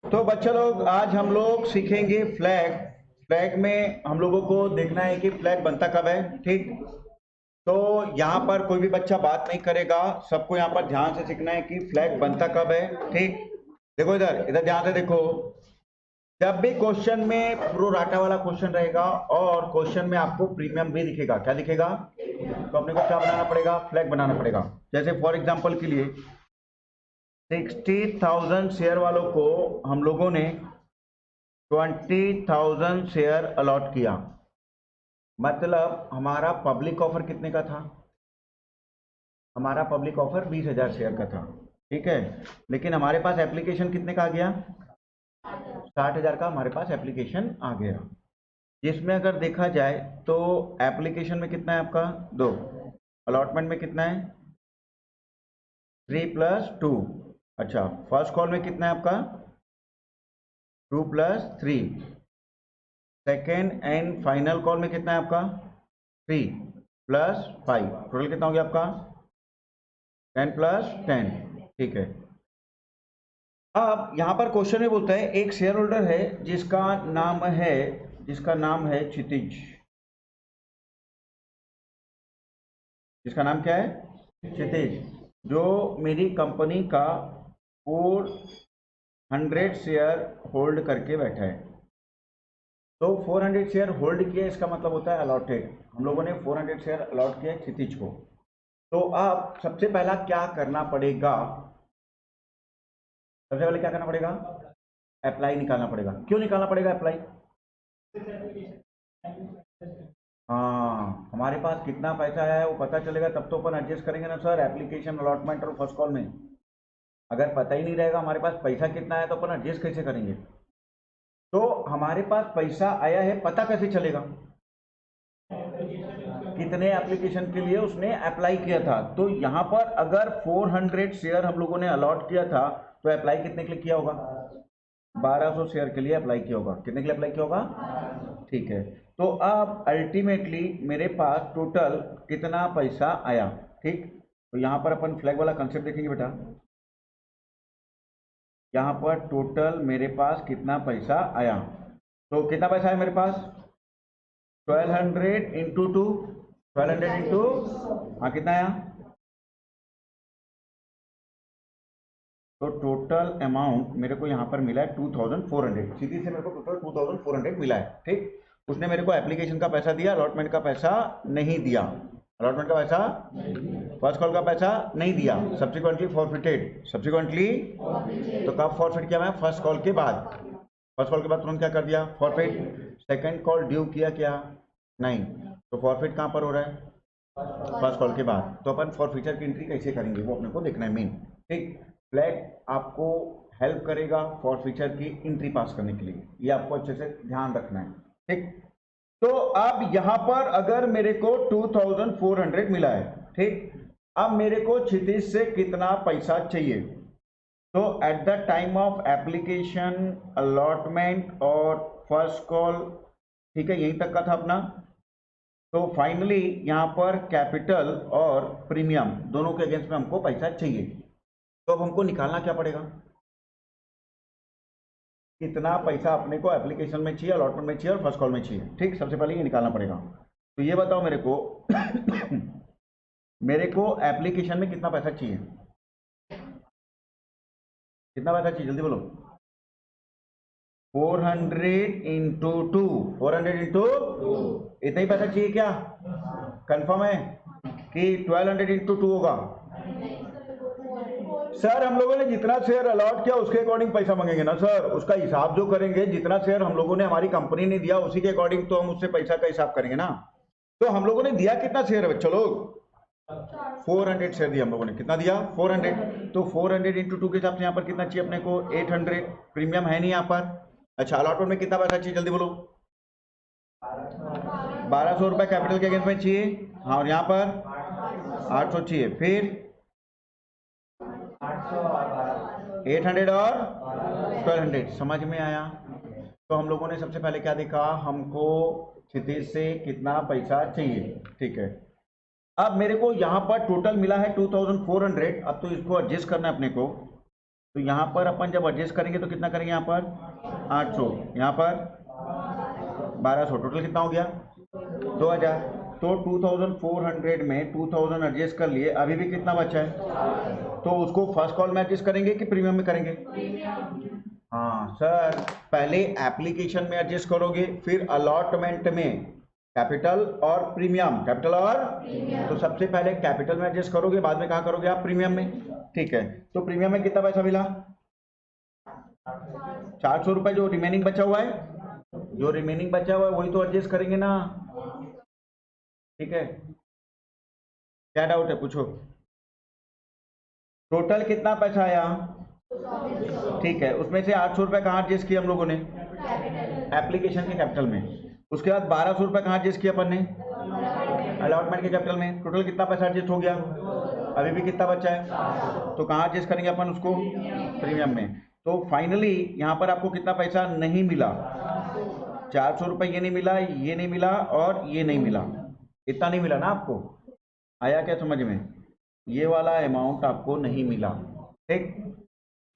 तो बच्चे लोग आज हम लोग सीखेंगे फ्लैग। फ्लैग में हम लोगों को देखना है कि फ्लैग बनता कब है। ठीक, तो यहाँ पर कोई भी बच्चा बात नहीं करेगा, सबको यहाँ पर ध्यान से सीखना है कि फ्लैग बनता कब है। ठीक, देखो इधर इधर ध्यान से देखो। जब भी क्वेश्चन में प्रो राटा वाला क्वेश्चन रहेगा और क्वेश्चन में आपको प्रीमियम भी दिखेगा, क्या दिखेगा, तो अपने को क्या बनाना पड़ेगा, फ्लैग बनाना पड़ेगा। जैसे फॉर एग्जांपल के लिए 60,000 शेयर वालों को हम लोगों ने 20,000 शेयर अलॉट किया, मतलब हमारा पब्लिक ऑफर कितने का था, हमारा पब्लिक ऑफर 20,000 शेयर का था। ठीक है, लेकिन हमारे पास एप्लीकेशन कितने का आ गया, 60,000 का हमारे पास एप्लीकेशन आ गया। जिसमें अगर देखा जाए तो एप्लीकेशन में कितना है आपका 2, अलॉटमेंट में कितना है 3 + 2। अच्छा, फर्स्ट कॉल में कितना है आपका 2 + 3, सेकेंड एंड फाइनल कॉल में कितना है आपका 3 + 5, टोटल कितना हो गया आपका 10 + 10। ठीक है, अब यहां पर क्वेश्चन में बोलता है एक शेयर होल्डर है जिसका नाम है क्षितिज। जिसका नाम क्या है, क्षितिज, जो मेरी कंपनी का 400 शेयर होल्ड करके बैठा है। तो 400 शेयर होल्ड किया, इसका मतलब होता है अलॉटेड। हम लोगों ने 400 शेयर अलॉट किया क्षितिज को। तो अब सबसे पहला क्या करना पड़ेगा, सबसे पहले क्या करना पड़ेगा, अप्लाई निकालना पड़ेगा। क्यों निकालना पड़ेगा अप्लाई, हाँ, हमारे पास कितना पैसा है वो पता चलेगा, तब तो अपन एडजस्ट करेंगे ना सर, एप्लीकेशन अलॉटमेंट और फर्स्ट कॉल में। अगर पता ही नहीं रहेगा हमारे पास पैसा कितना है तो अपन एडजस्ट कैसे करेंगे। तो हमारे पास पैसा आया है, पता कैसे चलेगा, कितने एप्लीकेशन के लिए उसने अप्लाई किया था। तो यहाँ पर अगर 400 शेयर हम लोगों ने अलॉट किया था, तो अप्लाई कितने के लिए किया होगा, 1200 शेयर के लिए अप्लाई किया होगा। कितने के लिए अप्लाई किया होगा, ठीक है। तो अब अल्टीमेटली मेरे पास टोटल कितना पैसा आया। ठीक, तो यहाँ पर अपन फ्लैग वाला कंसेप्ट देखेंगे बेटा। यहाँ पर टोटल मेरे पास कितना पैसा आया, तो कितना पैसा है मेरे पास 1200 इंटू 2, 1200 इंटू, हाँ कितना आया, तो टोटल अमाउंट मेरे को यहाँ पर मिला है 2400। सीधी से मेरे को टोटल 2400 मिला है। ठीक, उसने मेरे को एप्लीकेशन का पैसा दिया, अलॉटमेंट का पैसा नहीं दिया, अलॉटमेंट का पैसा, फर्स्ट कॉल का पैसा नहीं दिया, सब्सिक्वेंटली फॉरफिटेड, सब्सिक्वेंटली। तो कब फॉरफिट किया मैं, फर्स्ट कॉल के बाद, फर्स्ट कॉल के बाद तुरंत क्या कर दिया, फॉरफिट। सेकंड कॉल ड्यू किया क्या, नहीं, तो फॉरफिट कहाँ पर हो रहा है, फर्स्ट कॉल के बाद। तो अपन फॉरफिचर की एंट्री कैसे करेंगे वो अपने को देखना है मेन। ठीक, फ्लैग आपको हेल्प करेगा फॉरफिचर की एंट्री पास करने के लिए, ये आपको अच्छे से ध्यान रखना है। ठीक, तो अब यहां पर अगर मेरे को 2400 मिला है, ठीक, अब मेरे को क्षितिज से कितना पैसा चाहिए, तो at the time of application, allotment और फर्स्ट कॉल, ठीक है, यहीं तक का था अपना। तो फाइनली यहां पर कैपिटल और प्रीमियम दोनों के अगेंस्ट में हमको पैसा चाहिए। तो अब हमको निकालना क्या पड़ेगा, कितना पैसा अपने को एप्लीकेशन में चाहिए, अलॉटमेंट में चाहिए और फर्स्ट कॉल में चाहिए। ठीक, सबसे पहले ये निकालना पड़ेगा। तो ये बताओ मेरे को मेरे को एप्लीकेशन में कितना पैसा चाहिए, कितना पैसा चाहिए, जल्दी बोलो। 400 इंटू 2, 400 इंटू, इतना ही पैसा चाहिए क्या, कंफर्म है कि 1200 इंटू 2 होगा। सर हम लोगों ने जितना शेयर अलॉट किया उसके अकॉर्डिंग पैसा मांगेंगे ना सर, उसका हिसाब जो करेंगे, जितना शेयर हम लोगों ने, हमारी कंपनी ने दिया उसी के अकॉर्डिंग तो हम उससे पैसा का हिसाब करेंगे ना। तो हम लोगों ने दिया कितना शेयर है बच्चों लोग, 400 शेयर दिया हम लोगों ने, कितना दिया 400। तो 400 इंटू 2 के हिसाब से यहाँ पर कितना चाहिए अपने को 800, प्रीमियम है नहीं यहाँ पर। अच्छा, अलॉटमेंट में कितना पैसा चाहिए, जल्दी बोलो। 1200 रुपए कैपिटल के अगेंस्ट में चाहिए, हाँ, और यहाँ पर 800 चाहिए, फिर 800 और 1200, समझ में आया। तो हम लोगों ने सबसे पहले क्या देखा, हमको क्षितिज से कितना पैसा चाहिए। ठीक है, अब मेरे को यहाँ पर टोटल मिला है 2400। अब तो इसको एडजस्ट करना है अपने को। तो यहाँ पर अपन जब एडजस्ट करेंगे तो कितना करेंगे, यहाँ पर 800, यहाँ पर 1200, टोटल कितना हो गया 2000। तो 2400 में 2000 एडजस्ट कर लिए, अभी भी कितना बचा है, तो उसको फर्स्ट कॉल में एडजस्ट करेंगे कि प्रीमियम में करेंगे। हाँ सर, पहले एप्लीकेशन में एडजस्ट करोगे, फिर अलॉटमेंट में कैपिटल और प्रीमियम, कैपिटल और तो सबसे पहले कैपिटल में एडजस्ट करोगे, बाद में कहाँ करोगे आप, प्रीमियम में। ठीक है, तो प्रीमियम में कितना पैसा मिला, 400 रुपए। जो रिमेनिंग बचा हुआ है, जो रिमेनिंग बचा हुआ है वही तो एडजस्ट करेंगे ना। ठीक है, क्या डाउट है पूछो। टोटल कितना पैसा आया, ठीक है, उसमें से 800 रुपए कहाँ एडजस्ट किया हम लोगों ने, एप्लीकेशन के कैपिटल में। उसके बाद 1200 रुपए कहाँ एडजस्ट किया अपन ने, अलॉटमेंट के कैपिटल में। टोटल कितना पैसा एडजस्ट हो गया, अभी भी कितना बचा है, तो कहाँ एडजस्ट करेंगे अपन उसको, प्रीमियम में। तो फाइनली यहाँ पर आपको कितना पैसा नहीं मिला, 400 रुपए ये नहीं मिला, ये नहीं मिला और ये नहीं मिला, इतना नहीं मिला ना आपको। आया क्या समझ में, ये वाला अमाउंट आपको नहीं मिला। ठीक,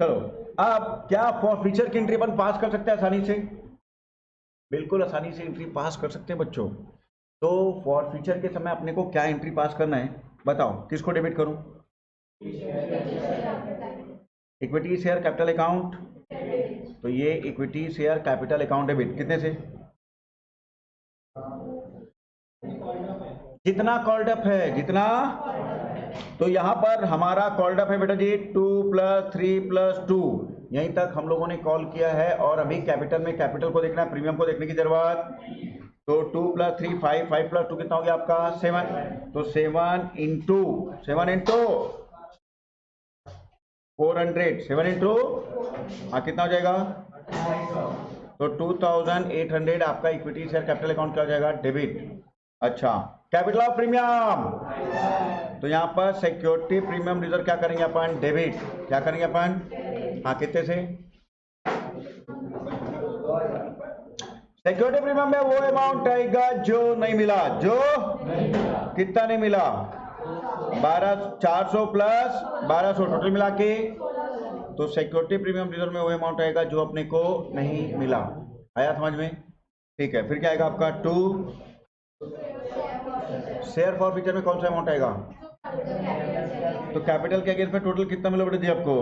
चलो अब क्या फॉरफीचर की एंट्री अपन पास कर सकते हैं आसानी से, बिल्कुल आसानी से एंट्री पास कर सकते हैं बच्चों। तो फॉरफीचर के समय अपने को क्या एंट्री पास करना है बताओ, किसको डेबिट करूं, इक्विटी शेयर कैपिटल अकाउंट, तो ये equity share capital account debit कितने से, जितना कॉल्ड अप है जितना। तो यहां पर हमारा कॉल्ड अप है बेटा जी 2 + 3 + 2, यहीं तक हम लोगों ने कॉल किया है। और अभी कैपिटल में कैपिटल को देखना है, प्रीमियम को देखने की जरूरत। तो 2 + 3 5, 5 + 2 कितना हो गया आपका 7, तो 7 इंटू 400, 7 इंटू कितना हो जाएगा, तो 2800 आपका इक्विटी शेयर कैपिटल अकाउंट क्या हो जाएगा, डेबिट। अच्छा, कैपिटल ऑफ प्रीमियम, तो यहाँ पर सिक्योरिटी प्रीमियम रिजर्व क्या करेंगे अपन, डेबिट। क्या करेंगे अपन, हाँ कितने से, सिक्योरिटी प्रीमियम में वो अमाउंट आएगा जो नहीं मिला, जो कितना नहीं मिला, 400 प्लस 1200 टोटल मिला के। तो सिक्योरिटी प्रीमियम रिजर्व में वो अमाउंट आएगा जो अपने को नहीं मिला। आया समझ में, ठीक है। फिर क्या आएगा आपका 2, शेयर फॉरफीचर में कौन सा अमाउंट आएगा, तो कैपिटल के अगेंस्ट में टोटल कितना मिला बेटा जी आपको,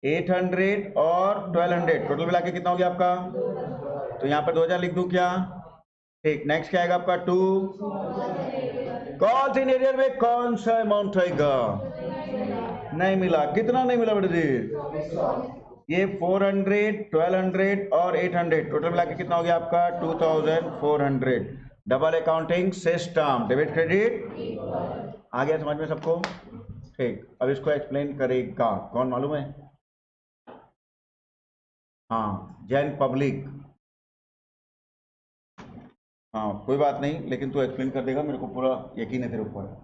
800 और 1200 टोटल मिला के कितना हो गया आपका, तो यहाँ पर 2000 लिख दूं क्या, ठीक। नेक्स्ट क्या आएगा आपका 2, कौन सी एरियर में कौन सा अमाउंट आएगा, नहीं मिला, कितना नहीं मिला बेटा जी, ये 400, 1200 और 800 टोटल मिला के कितना हो गया आपका 2400। Double accounting system, debit credit, आ गया समझ में सबको, ठीक। अब इसको एक्सप्लेन करेगा कौन मालूम है, हाँ जैन पब्लिक, हाँ कोई बात नहीं, लेकिन तू एक्सप्लेन कर देगा, मेरे को पूरा यकीन है तेरे ऊपर।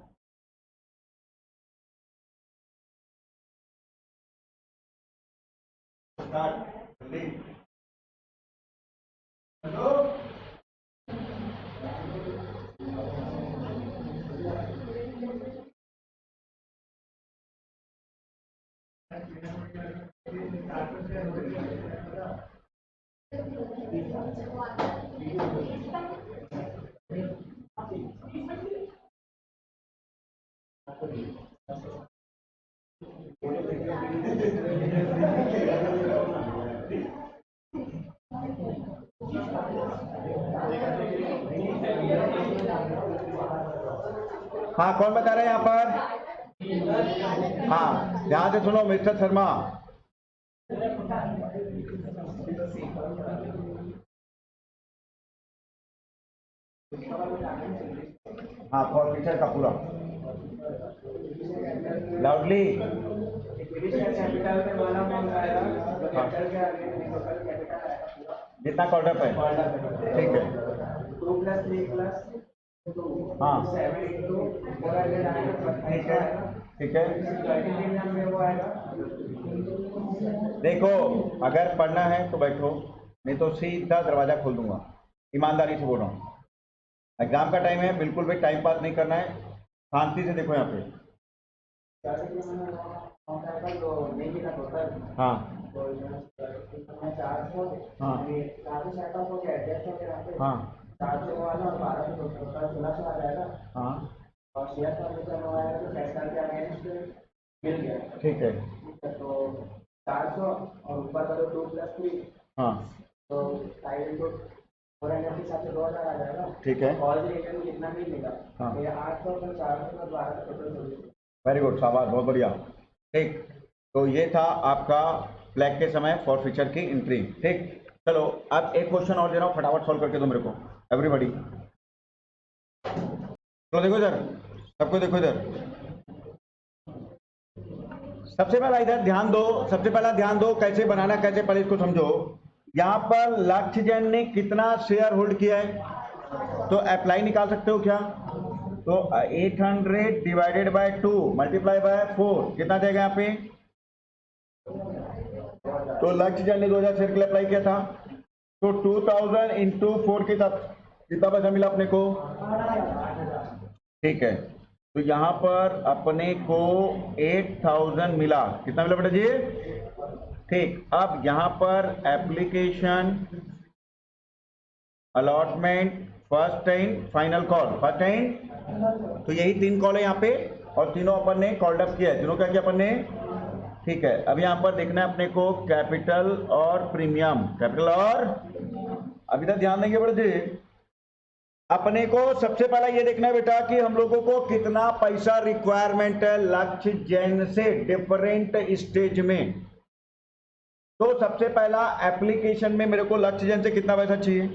हाँ कौन बता रहे हैं यहाँ पर, हाँ ध्यान से सुनो मिस्टर शर्मा, हाँ फॉरफीचर का पूरा लाउडली, जितना कॉर्डर है, ठीक है, 2 + 3 + हाँ 7 इंटू 400 आएगा, ठीक है, ठीक है। प्रीमियम में वो आएगा। देखो अगर पढ़ना है तो बैठो, नहीं तो सीधा दरवाजा खोल दूंगा, ईमानदारी से बोल रहा हूँ। एग्जाम का टाइम है, बिल्कुल भी टाइम पास नहीं करना है, शांति से देखो यहाँ पे। जैसे कि मैंने अमाउंट आएगा जो नहीं मिला टोटल, हाँ तो इसमें 400, हाँ 400 सेटअप हो गया, एडजस्ट हो गया यहाँ पे, हाँ 400 वाला और 1200 टोटल 1600 आ जाएगा। हाँ और शेयर का जो करना आया तो फैक्टर के अगेंस्ट मिल गया। ठीक है। तो 400 और ऊपर का जो 2+3, हाँ तो 5 इंटू 400 के हिसाब से 2000 आ जाएगा। ठीक है। और रिटर्न कितना नहीं मिला, हाँ। ये 800 plus 400 plus 1200 total 2400। Very good, शाबाश, बहुत बढ़िया। ठीक, तो ये था आपका फ्लैग के समय फॉर फ्यूचर की एंट्री। ठीक, चलो अब एक क्वेश्चन और दे रहा हूँ, फटाफट सॉल्व करके दो मेरे को एवरीबॉडी। चलो देखो इधर, सबको देखो इधर। सबसे पहला इधर ध्यान दो, सबसे पहला ध्यान दो कैसे बनाना, कैसे पहले इसको समझो। यहां पर लक्ष्य जैन ने कितना शेयर होल्ड किया है, तो अप्लाई निकाल सकते हो क्या? तो 800 डिवाइडेड बाय 2 मल्टीप्लाई बाय 4 कितना जाएगा यहाँ पे? तो लक्ष्य जैन ने 2000 शेयर के लिए अप्लाई किया था, तो 2000 इंटू 4 के साथ कितना पैसा मिला अपने को? ठीक है, तो यहां पर अपने को 8000 मिला। कितना मिला बेटा जी? ठीक, अब यहां पर application, allotment, first and final call. First and, तो यही 3 कॉल है यहाँ पे, और तीनों अपन ने कॉल्ड अप किया है। तीनों क्या किया अपन ने? ठीक है, अब यहाँ पर देखना है अपने को कैपिटल और प्रीमियम, कैपिटल और, अभी तक ध्यान देंगे बेटा जी। अपने को सबसे पहला ये देखना है बेटा कि हम लोगों को कितना पैसा रिक्वायरमेंट है लक्ष्य जैन से डिफरेंट स्टेज में। तो सबसे पहला एप्लीकेशन में मेरे को लक्ष्य जैन से कितना पैसा चाहिए?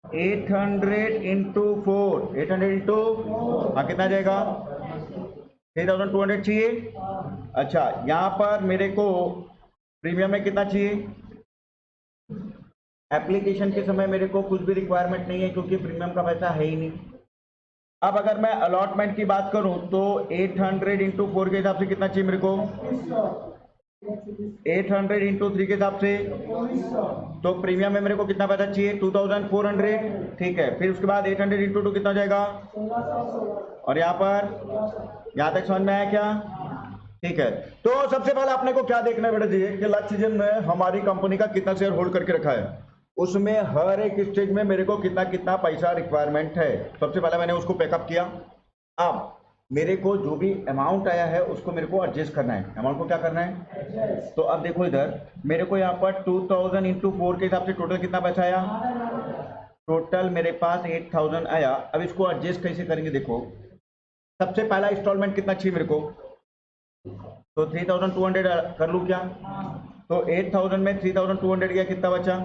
800 इंटू 4, 800 इंटू, हाँ कितना जाएगा? 3200 चाहिए। अच्छा, यहां पर मेरे को प्रीमियम में कितना चाहिए? एप्लीकेशन के समय मेरे को कुछ भी रिक्वायरमेंट नहीं है क्योंकि प्रीमियम का पैसा है ही नहीं। अब अगर मैं अलॉटमेंट की बात करूं तो 800 इंटू 4 के हिसाब से कितना चाहिए मेरे को? 800 इंटू 3 के हिसाब से, तो प्रीमियम में मेरे को कितना पैसा चाहिए? 2400। ठीक है, फिर उसके बाद 800 इंटू 2 कितना जाएगा? और यहाँ पर, यहाँ तक समझ में आया क्या? ठीक है, तो सबसे पहले अपने को क्या देखना है बेटा जी कि लक्ष्य जैन ने हमारी कंपनी का कितना शेयर होल्ड करके रखा है, उसमें हर एक स्टेज में मेरे को कितना कितना पैसा रिक्वायरमेंट है। सबसे पहले मैंने उसको पैकअप किया। अब मेरे को जो भी अमाउंट आया है उसको मेरे को एडजस्ट करना है। अमाउंट को क्या करना है? तो अब देखो इधर मेरे को यहाँ पर 2000 इंटू 4 के हिसाब से टोटल कितना पैसा आया? टोटल मेरे पास 8000 आया। अब इसको एडजस्ट कैसे करेंगे? देखो, सबसे पहला इंस्टॉलमेंट कितना चाहिए मेरे को? तो 3200 कर लूँ क्या? तो 8000 में 3200 गया, कितना बचा?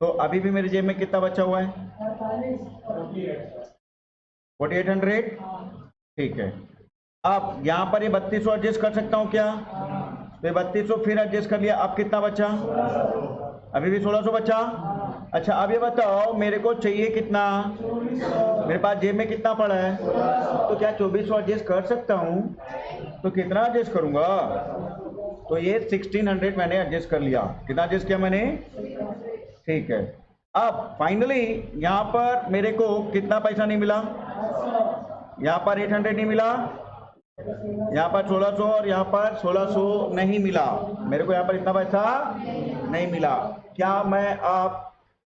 तो अभी भी मेरी जेब में कितना बचा हुआ है? 4800। ठीक है, अब यहाँ पर ये 3200 एडजस्ट कर सकता हूँ क्या? तो ये 3200 फिर एडजस्ट कर लिया। अब कितना बचा? अभी भी 1600 बचा। अच्छा, अब ये बताओ मेरे को चाहिए कितना? मेरे पास जेब में कितना पड़ा है? तो क्या 2400 एडजस्ट कर सकता हूँ? तो कितना एडजस्ट करूंगा? तो ये 1600 मैंने एडजस्ट कर लिया। कितना एडजस्ट किया मैंने? ठीक है, अब फाइनली यहाँ पर मेरे को कितना पैसा नहीं मिला? यहाँ पर 800 नहीं मिला, यहाँ पर 1600 और यहाँ पर 1600 नहीं मिला। मेरे को यहाँ पर इतना पैसा नहीं मिला। क्या मैं आप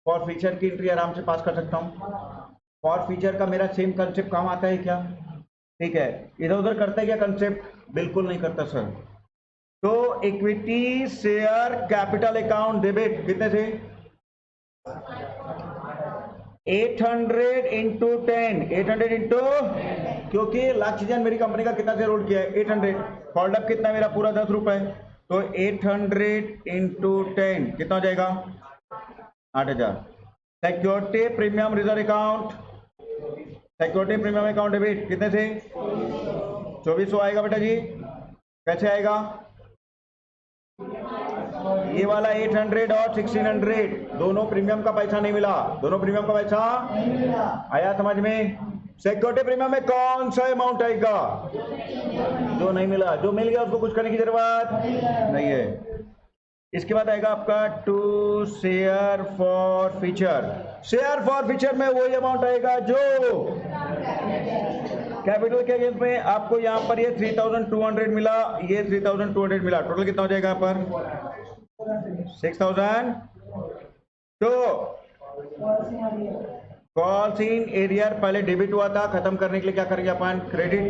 फॉर फ्यूचर की एंट्री आराम से पास कर सकता हूँ? फॉर फ्यूचर का मेरा सेम कंसेप्ट काम आता है क्या? ठीक है, इधर उधर करता है क्या कंसेप्ट? बिल्कुल नहीं करता सर। तो equity share capital account debit कितने से? 800 इंटू 10, 800 इंटू, क्योंकि लक्ष्य जैन मेरी कंपनी का कितना शेयर होल्ड किया है? 800। कॉल्ड अप कितना मेरा? पूरा 10 रुपए। तो 800 इंटू 10 कितना हो जाएगा? 8000। Security premium reserve account, security premium account debit कितने से? 2400 आएगा बेटा जी। कैसे आएगा? ये वाला 800 और 1600 दोनों प्रीमियम का पैसा नहीं मिला। दोनों प्रीमियम का पैसा आया समझ में? सिक्योरिटी प्रीमियम में कौन सा अमाउंट आएगा? जो नहीं मिला। जो मिल गया उसको कुछ करने की जरूरत नहीं है। इसके बाद आएगा आपका to share forfeiture. Share forfeiture में वही अमाउंट आएगा जो कैपिटल के अगेंस्ट में आपको यहाँ पर ये 3200 मिला, ये 3200 मिला, टोटल कितना हो जाएगा यहाँ पर 6000। तो कॉल्स इन एरियर पहले डेबिट हुआ था, खत्म करने के लिए क्या करेंगे अपन, क्रेडिट।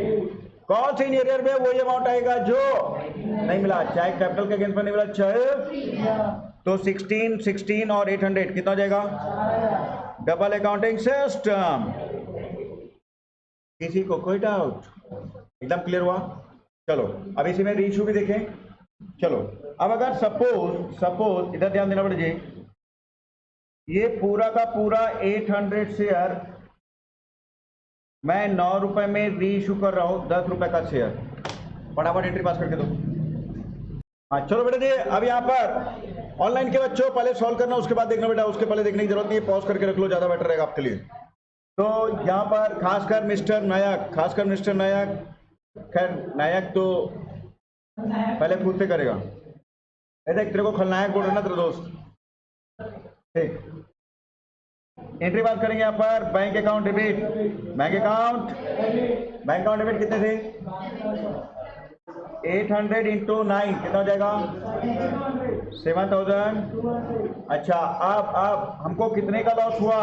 कॉल्स इन एरियर में वही अमाउंट आएगा जो नहीं मिला, चाहे कैपिटल के अगेंस्ट में नहीं मिला चाहे, तो 16 और 800 कितना हो जाएगा, डबल अकाउंटिंग सिस्टम। किसी को कोई डाउट, एकदम क्लियर हुआ। चलो अब इसी में रीइश्यू भी देखें। चलो अब अगर सपोज इधर ध्यान देना पड़ेगा, ये पूरा का पूरा 800 शेयर मैं 9 रुपए में रीइश्यू कर रहा हूं, 10 रुपए का शेयर, फटाफट एंट्री पास करके दो। हाँ चलो बेटा जी, अब यहाँ पर ऑनलाइन के बच्चों पहले सॉल्व करना, उसके बाद देखना बेटा, उसके पहले देखने की जरूरत नहीं है, पॉज करके रख लो, ज्यादा बेटर रहेगा आपके लिए। तो यहाँ पर खासकर मिस्टर नायक, खैर नायक तो पहले खुद से करेगा, ऐसे तेरे को खलनायक बोल रहे ना तेरे दोस्त, ठीक। एंट्री बात करेंगे यहाँ पर, bank account debit, bank account debit कितने थे, 800 इंटू 9 कितना हो जाएगा, 7000। अच्छा अब हमको कितने का लॉस हुआ,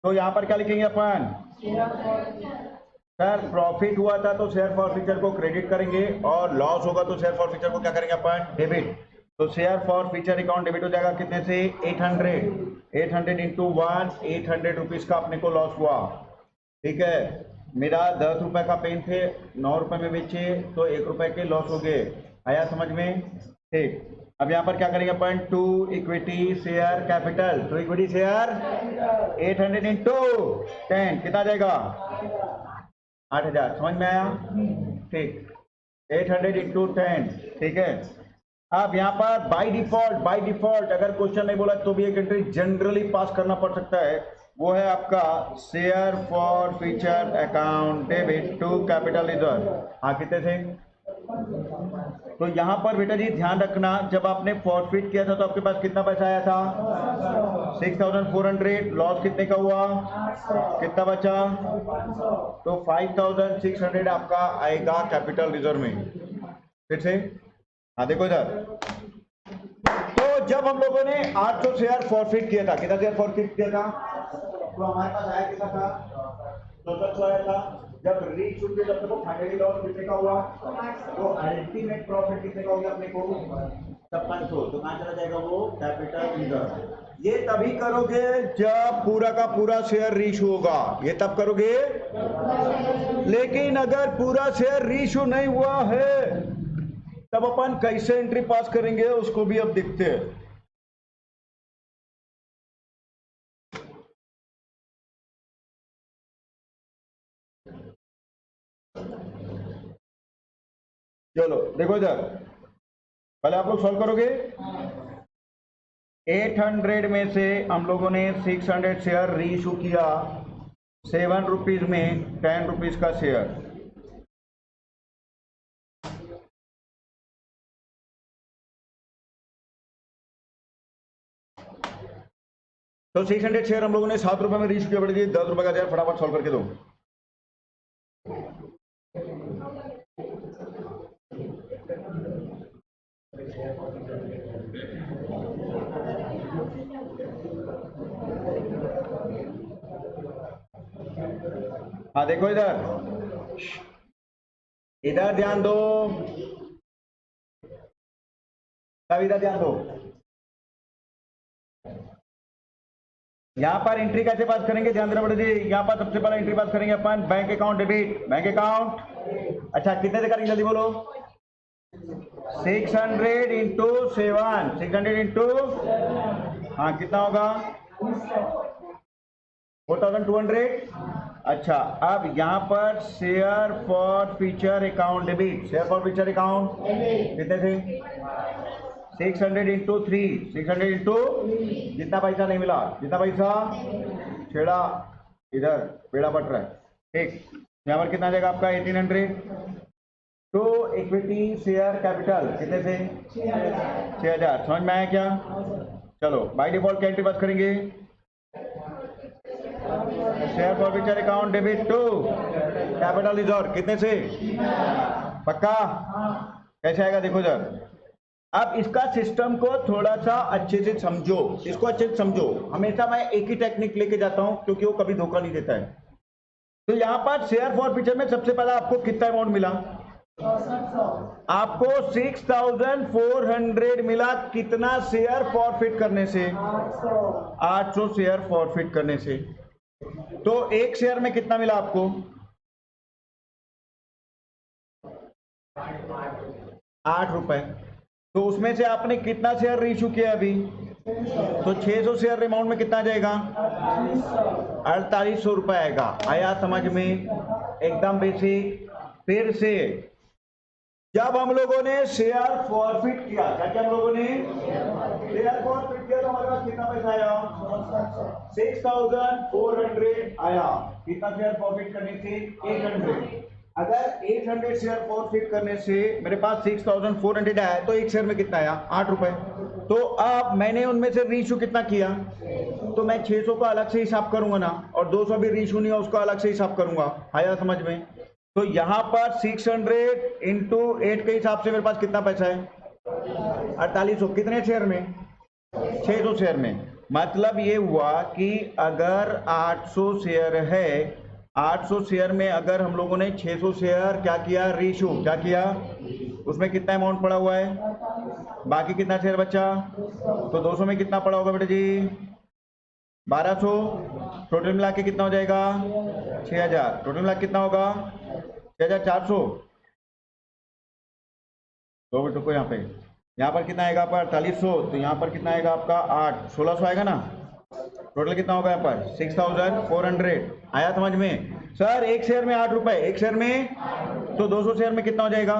तो यहाँ पर क्या लिखेंगे अपन, सर प्रॉफिट हुआ था तो शेयर फॉरफीचर को क्रेडिट करेंगे, और लॉस होगा तो शेयर फॉरफीचर को क्या करेंगे अपन, डेबिट। तो share forfeiture account debit हो जाएगा कितने से, 800 इंटू 1, 800 रुपीज का अपने को लॉस हुआ, ठीक है। मेरा 10 रुपए का पेन थे, 9 रुपए में बेचे तो 1 रुपए के लॉस हो गए, आया समझ में, ठीक। अब यहाँ पर क्या करेंगे अपन, to equity share capital, to equity share 800 into 10 कितना आ जाएगा, 8000, समझ में आया, ठीक। 800 इंटू 10, ठीक है। अब यहाँ पर बाय डिफॉल्ट अगर क्वेश्चन नहीं बोला तो भी एक एंट्री जनरली पास करना पड़ सकता है, वो है आपका share forfeiture account debit to capital reserve. हाँ कितने थे, तो यहाँ पर बेटा जी ध्यान रखना, जब आपने फॉरफिट किया था तो आपके पास कितना पैसा आया था, 6400, लॉस कितने का हुआ, कितना बचा, तो 5600 आपका आएगा कैपिटल रिजर्व में, फिर से। हाँ देखो इधर, तो जब हम लोगों ने 800 शेयर फॉरफिट किया था, कितना शेयर फॉरफिट किया था, तो हमारे पास आया कितना था, 6400 आया था। जब रीइश्यू किया तब देखो फाइनली लॉस कितने का हुआ, तो अल्टीमेट प्रॉफिट कितने का हो गया अपने को, 5600, तो कहां चला जाएगा वो, कैपिटल रिजर्व। ये तभी करोगे जब पूरा का पूरा शेयर रीइश्यू होगा, ये तब करोगे। लेकिन अगर पूरा शेयर रीइश्यू नहीं हुआ है तब अपन कैसे एंट्री पास करेंगे उसको भी अब देखते हैं। चलो देखो इधर, पहले आप लोग सॉल्व करोगे। 800 में से हम लोगों ने 600 शेयर रीइश्यू किया, 7 रुपीज में 10 रुपीज का शेयर, तो 600 शेयर हम लोगों ने 7 रुपए में रीइश्यू किया, पड़ेगी 10 रुपए का शेयर, फटाफट सॉल्व करके दो। हाँ देखो इधर ध्यान दो, तब इधर ध्यान दो। यहां पर एंट्री कैसे पास करेंगे, ध्यान देना पड़ेगा जी। यहां पर सबसे पहले एंट्री पास करेंगे अपन, bank account debit, bank account. अच्छा कितने से करेंगे जल्दी बोलो, 600 इंटू 7, 600 इंटू, हाँ कितना होगा, 4200। अच्छा अब यहाँ पर share forfeiture account debit, share forfeiture account कितने थे, 600 इंटू 3, 600 इंटू, जितना पैसा नहीं मिला, जितना पैसा छेड़ा इधर पेड़ा बट रहा है, ठीक। यहाँ पर कितना आ जाएगा आपका 1800। तो इक्विटी शेयर कैपिटल कितने थे, 6000, समझ में आया क्या। चलो बाय डिफॉल्ट क्या एंट्री पास करेंगे, share forfeiture account debit to capital reserve कितने से? पक्का? कैसे आएगा देखो जरा। अब इसका सिस्टम को थोड़ा सा अच्छे से समझो, इसको अच्छे से समझो। हमेशा मैं एक ही टेक्निक लेके जाता हूं क्योंकि वो कभी धोखा नहीं देता है। तो यहां पर शेयर फॉरफीचर में सबसे पहले आपको कितना अमाउंट मिला? आपको 6400 मिला। कितना शेयर फॉरफिट करने से? 800 शेयर फॉरफिट करने से। तो एक शेयर में कितना मिला आपको? 8 रुपए। तो उसमें से आपने कितना शेयर रीइश्यू किया अभी? तो 600 शेयर अमाउंट में कितना आ जाएगा? 4800 रुपए आएगा। आया समझ में? एकदम बेसिक। फिर से जब हम लोगों ने शेयर फॉरफिट किया, क्या क्या हम लोगों ने शेयर फॉरफिट किया, तो हमारे पास कितना पैसा आया? 6400 आया। कितना शेयर फॉरफिट करने से? 800। अगर 800 शेयर फॉरफिट करने से मेरे पास 6400 आया, तो एक शेयर में कितना आया? 8 रुपए। तो अब मैंने उनमें से रीइश्यू कितना किया? तो मैं 600 का अलग से हिसाब करूंगा ना, और 200 भी रीइश्यू नहीं है उसका अलग से हिसाब करूंगा। आया समझ में? तो यहां पर 600 इंटू 8 के हिसाब से मेरे पास कितना पैसा है? 4800। कितने शेयर में? 600 शेयर में। मतलब ये हुआ कि अगर 800 शेयर है, 800 शेयर में अगर हम लोगों ने 600 शेयर क्या किया? रीइश्यू। क्या किया? उसमें कितना अमाउंट पड़ा हुआ है? बाकी कितना शेयर बचा? तो 200 में कितना पड़ा होगा बेटा जी? 1200। टोटल मिला के कितना हो जाएगा? 6000। टोटल मिला कितना होगा? 6400। तो बेटो को यहाँ पर कितना आएगा? पर 4800। तो यहाँ पर कितना आएगा आपका? 8 1600 आएगा ना। टोटल कितना होगा यहाँ पर? 6400। आया समझ में? सर एक शेयर में 8 रुपए, एक शेयर में, तो 200 शेयर में कितना हो जाएगा?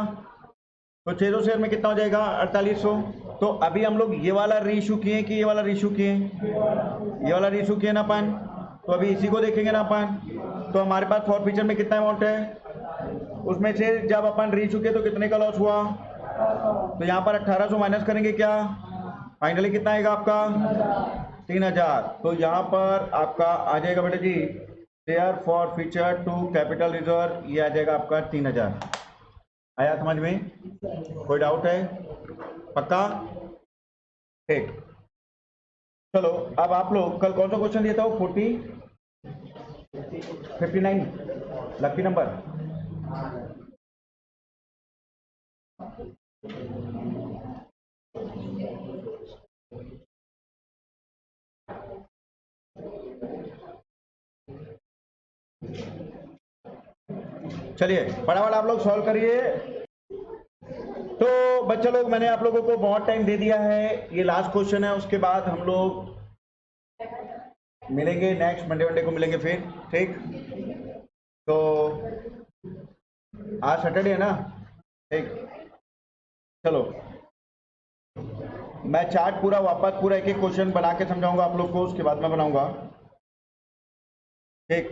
तो 600 शेयर में कितना हो जाएगा? 4800। तो अभी हम लोग ये वाला रीइश्यू किए कि ये वाला रीइश्यू किए? ये वाला रीइश्यू किए ना अपन। तो अभी इसी को देखेंगे ना अपन। तो हमारे पास फॉरफीचर में कितना अमाउंट है? उसमें से जब अपन रीइश्यू किए तो कितने का लॉस हुआ? तो यहाँ पर 1800 माइनस करेंगे क्या? फाइनली कितना आएगा आपका? 3000। तो यहाँ पर आपका आ जाएगा बेटा जी share forfeiture to capital reserve, ये आ जाएगा आपका 3000। आया समझ में? कोई डाउट है? पक्का? ठीक। चलो अब आप लोग कल कौन सा क्वेश्चन दिया था? वो 59 लकी नंबर। चलिए फटाफट आप लोग सॉल्व करिए। तो बच्चा लोग मैंने आप लोगों को बहुत टाइम दे दिया है, ये लास्ट क्वेश्चन है, उसके बाद हम लोग मिलेंगे नेक्स्ट मंडे को मिलेंगे फिर। ठीक? तो आज सैटरडे है ना? ठीक। चलो मैं चार्ट पूरा वापस पूरा एक एक क्वेश्चन बना के समझाऊंगा आप लोग को, उसके बाद मैं बनाऊंगा। ठीक?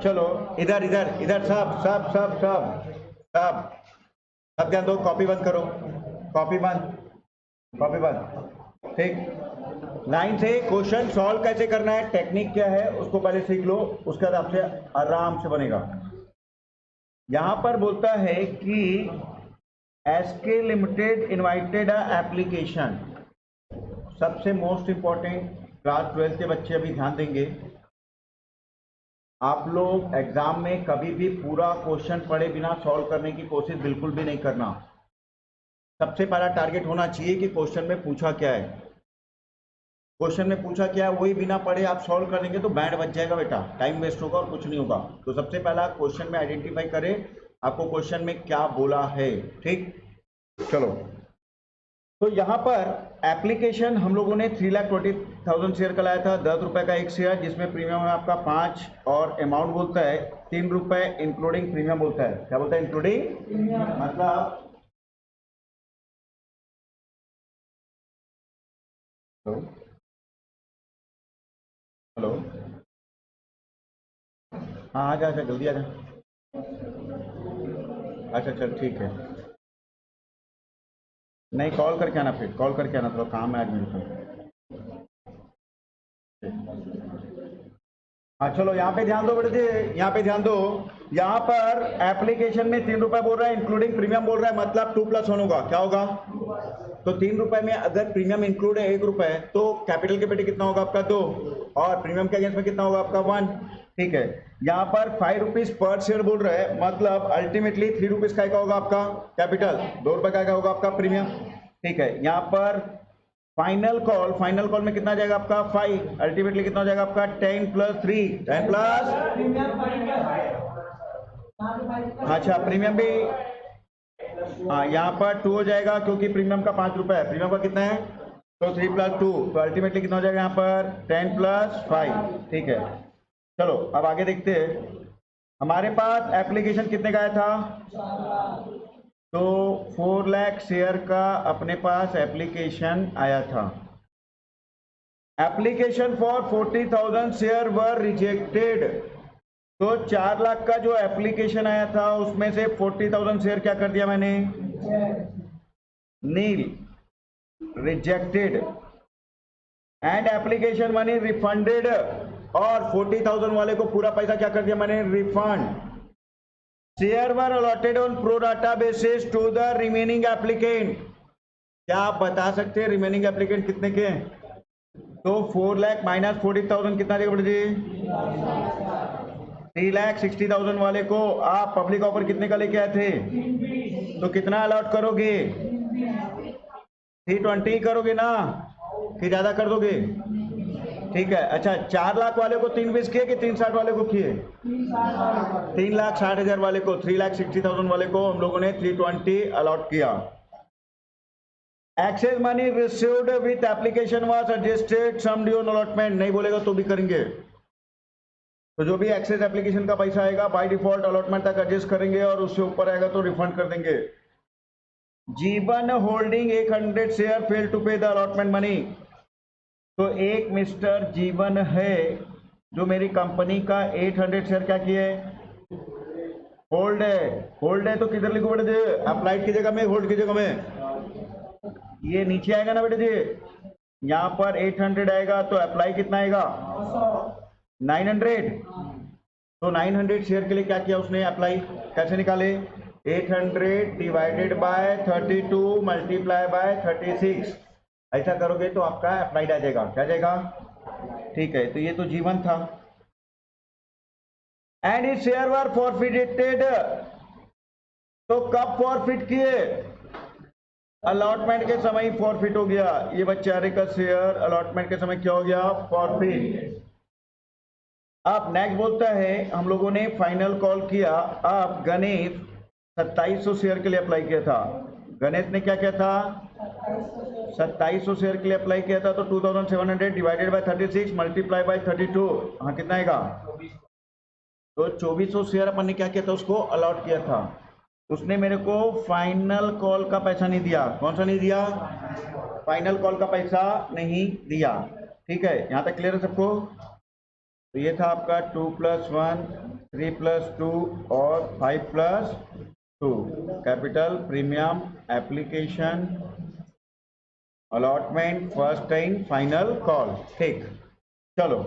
चलो इधर इधर इधर सब सब सब सब सब सब ध्यान दो। कॉपी बंद करो, कॉपी बंद, कॉपी बंद। ठीक? लाइन से क्वेश्चन सॉल्व कैसे करना है, टेक्निक क्या है उसको पहले सीख लो, उसके बाद आपसे आराम से बनेगा। यहां पर बोलता है कि एसके लिमिटेड इनवाइटेड एप्लीकेशन। सबसे मोस्ट इंपॉर्टेंट, क्लास 12 के बच्चे अभी ध्यान देंगे। आप लोग एग्जाम में कभी भी पूरा क्वेश्चन पढ़े बिना सॉल्व करने की कोशिश बिल्कुल भी नहीं करना। सबसे पहला टारगेट होना चाहिए कि क्वेश्चन में पूछा क्या है। क्वेश्चन में पूछा क्या है वही बिना पढ़े आप सॉल्व कर देंगे तो बैंड बच जाएगा बेटा, टाइम वेस्ट होगा और कुछ नहीं होगा। तो सबसे पहला क्वेश्चन में आइडेंटिफाई करें आपको क्वेश्चन में क्या बोला है। ठीक? चलो तो यहाँ पर एप्लीकेशन हम लोगों ने 3,20,000 शेयर का लाया था, 10 रुपए का एक शेयर, जिसमें प्रीमियम है आपका 5 और अमाउंट बोलता है 3 रुपए इंक्लूडिंग प्रीमियम बोलता है। क्या बोलता है? इंक्लूडिंग। मतलब हेलो हेलो, हाँ आ जा जल्दी आ जा। अच्छा चल ठीक है, नहीं कॉल करके आना, फिर कॉल करके आना, थोड़ा काम है आज मेरे को। हाँ चलो यहाँ पे ध्यान दो बेटे जी, यहाँ पे ध्यान दो। यहाँ पर एप्लीकेशन में 3 रुपए बोल रहा है, इंक्लूडिंग प्रीमियम बोल रहा है, मतलब 2+1 होगा, क्या होगा? तो 3 रुपए में अगर प्रीमियम इंक्लूड है 1 रुपए, तो कैपिटल के बेटे कितना होगा आपका 2, और प्रीमियम के अगेंस्ट में कितना होगा आपका 1। ठीक है, यहाँ पर 5 रुपीज पर शेयर बोल रहा है, मतलब अल्टीमेटली 3 रुपीज का होगा आपका कैपिटल, 2 रुपए का होगा आपका प्रीमियम। ठीक है, यहाँ पर फाइनल कॉल, फाइनल कॉल में कितना जाएगा आपका 5, अल्टीमेटली कितना हो जाएगा आपका 10 + 3, 10 प्लस, अच्छा प्रीमियम भी, हाँ यहाँ पर 2 हो जाएगा क्योंकि प्रीमियम का 5 रुपए है, प्रीमियम का कितना है तो 3 + 2, तो अल्टीमेटली कितना हो जाएगा यहाँ पर 10 + 5। ठीक है, चलो अब आगे देखते हैं। हमारे पास एप्लीकेशन कितने का आया था, तो 4 लाख शेयर का अपने पास एप्लीकेशन आया था। Application for 40,000 share were rejected, तो 4 लाख का जो एप्लीकेशन आया था उसमें से 40,000 शेयर क्या कर दिया मैंने, nil, rejected, and application money refunded, और 40,000 वाले को पूरा पैसा क्या कर दिया मैंने, refund. Share were allotted on pro rata basis to the remaining applicant, क्या आप बता सकते हैं रिमेनिंग एप्लीकेंट कितने के हैं, तो 4 लाख माइनस 40,000 कितना देगा बेटा जी, 3,60,000 वाले को आप पब्लिक ऑफर कितने का लेके आए थे, तो कितना अलॉट करोगे, 320 करोगे ना, कि ज्यादा कर दोगे? ठीक है, अच्छा 4 लाख वाले को 3 बीस किए कि 360 वाले को किए, 3,60,000 वाले को, 3,60,000 वाले को हम लोगों ने 320 अलॉट किया। Excess money received with application was adjusted sum due on allotment, नहीं बोलेगा तो भी करेंगे, तो जो भी एक्सेस एप्लीकेशन का पैसा आएगा बाय डिफॉल्ट अलॉटमेंट तक एडजस्ट करेंगे और उससे ऊपर आएगा तो रिफंड कर देंगे। जीवन होल्डिंग 100 शेयर फेल टू पे द अलॉटमेंट मनी, तो एक मिस्टर जीवन है जो मेरी कंपनी का 800 शेयर क्या किए, होल्ड है, होल्ड है, तो किधर लिखो बेटे जी, अप्लाइड की जगह में, होल्ड की जगह में, ये नीचे आएगा ना बेटे जी, यहाँ पर 800 आएगा तो अप्लाई कितना आएगा 900, तो 900 शेयर के लिए क्या किया उसने, अप्लाई कैसे निकाले, 800 डिवाइडेड बाय 32 मल्टीप्लाई बाय 36, ऐसा करोगे तो आपका अप्लाइड आ जाएगा, क्या जाएगा, ठीक है, तो ये तो जीवन था। एंड इस शेयर वर फॉरफिटेड, तो कब फॉरफिट किए, अलॉटमेंट के समय ही फॉरफिट हो गया, ये बेचारे का शेयर अलॉटमेंट के समय क्या हो गया, फॉरफिट। अब नेक्स्ट बोलता है हम लोगों ने फाइनल कॉल किया, अब गणेश 2700 शेयर के लिए अप्लाई किया था, गणेश ने क्या किया था 2700 शेयर के लिए अप्लाई किया था, तो 2700 डिवाइडेड बाय 36 मल्टीप्लाई बाय 32, हाँ कितना आएगा, तो 2400 शेयर अपन ने क्या किया था, उसको अलॉट किया था। उसने मेरे को फाइनल कॉल का पैसा नहीं दिया, कौन सा नहीं दिया, फाइनल कॉल का पैसा नहीं दिया। ठीक है, यहाँ तक क्लियर है सबको, तो ये था आपका 2+1, 3+2 और 5+2, capital, premium, application, allotment, first time, final call. ठीक, चलो,